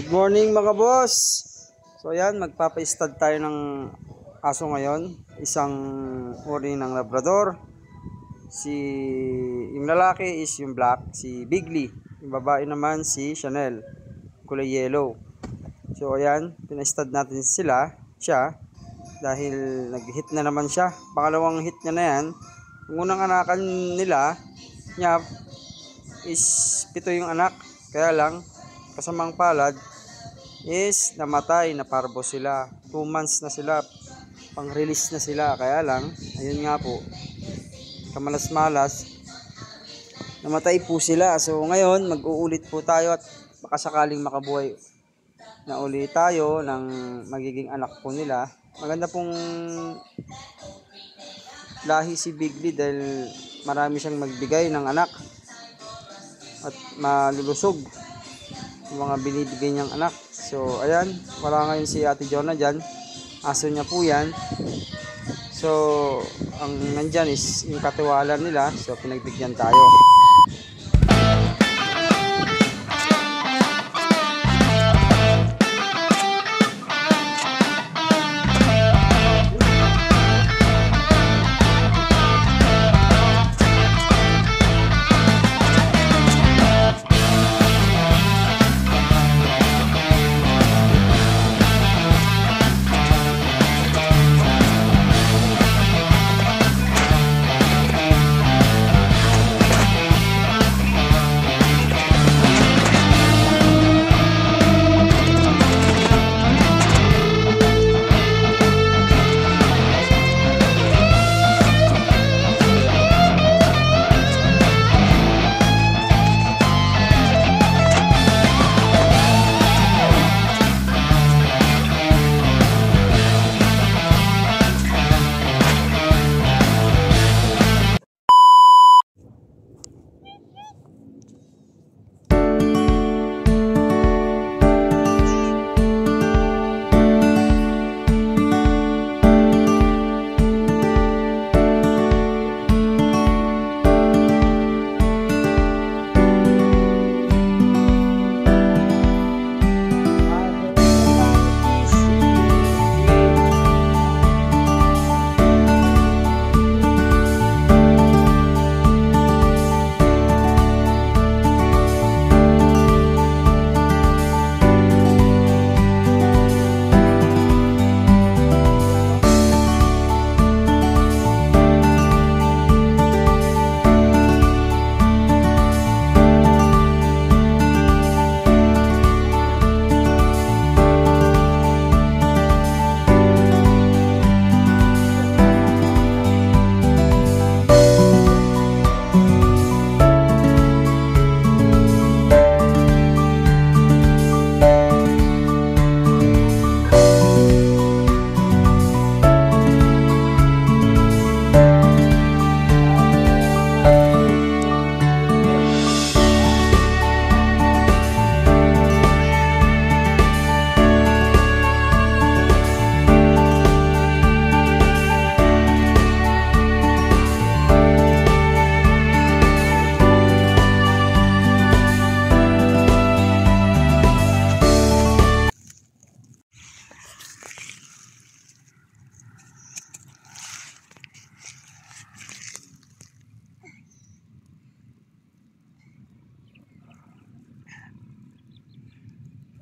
Good morning mga boss. So ayan, magpapa-stud tayo ng aso ngayon. Isang uri ng Labrador. Yung lalaki is yung black, si Bigley. Yung babae naman si Chanel, kulay yellow. So ayan, pina-stud natin siya dahil nag-hit na naman siya. Pangalawang hit niya na yan. Yung unang anakan niya is 7 yung anak. Kaya lang, kasamang palad is namatay, naparbo sila. 2 months na sila, pang release na sila. Kaya lang, ayun nga po, kamalas-malas, namatay po sila. So ngayon, mag-uulit po tayo at baka sakaling makabuhay na uli tayo ng magiging anak po nila. Maganda pong lahi si Bigley dahil marami siyang magbigay ng anak at malulusog yung mga binibigay niyang anak. So ayan, wala ngayon si Ate Jonah dyan, aso niya po yan. So ang nandyan is yung katiwala nila, so pinagbigyan tayo.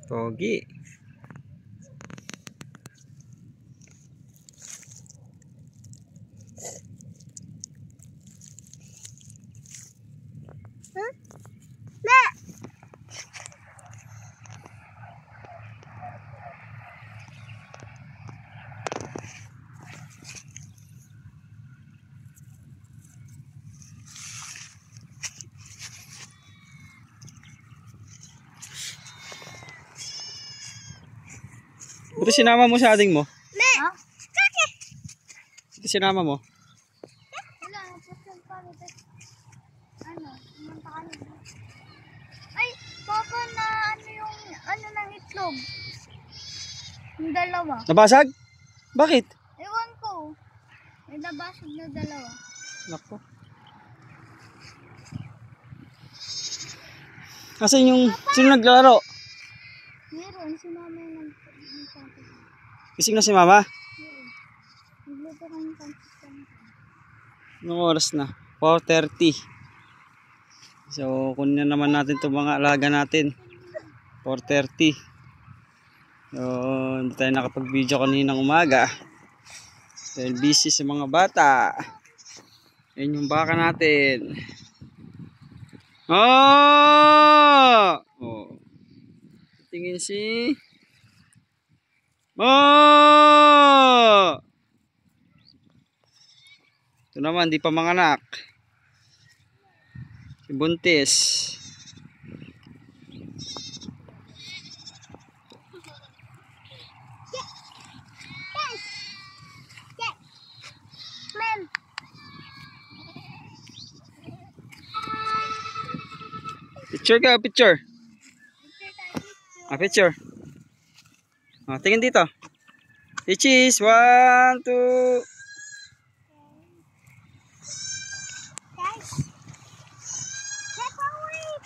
Pogi. Buti sinama mo sa ading mo? Ha? Buti sinama mo? Wala, napusin pa rin. Ano? Pumunta ka na. Ay, baka na ng itlog. Yung dalawa. Nabasag? Bakit? Ewan ko. May nabasag na dalawa. Nako. Kasi yung sino naglaro? Meron. si mama yung nagsasabi. Gising na si mama? Nagluto kami ng pancit canton. Anong oras na? 4:30. So, kunin na naman natin itong mga alaga natin. 4:30. So, hindi tayo nakapag-video kaninang umaga. Dahil busy sa mga bata. Yan yung baka natin. Oh! Oh. Tingin si... Oh! Ito naman, di pa manganak. Si Buntis. Ma'am. Picture ka, picture. Picture. Oh, tingin dito. Cheese. 1, 2. Guys. Step away.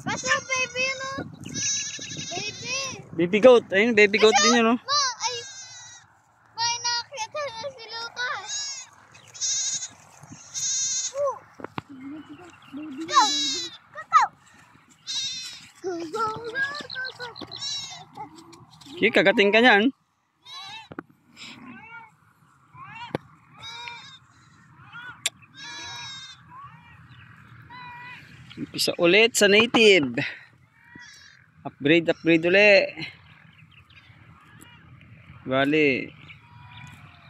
Basta baby yun o. Baby. Baby goat. Ayun, baby goat din yun, no? Ma, ay. May nakakita na si Lucas. Baby, go. Go, go. Go. Okay, kagating ka niyan. Umpisa ulit sa native. Upgrade ulit. Bali,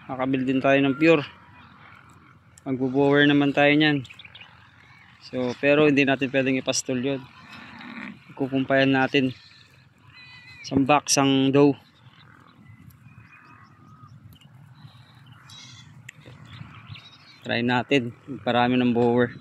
makabil din tayo ng pure. Magbo-bower naman tayo niyan. So, pero hindi natin pwedeng ipastol yun. Kukumpayan natin. Isang box, ang dough. Try natin. Parami ng bower.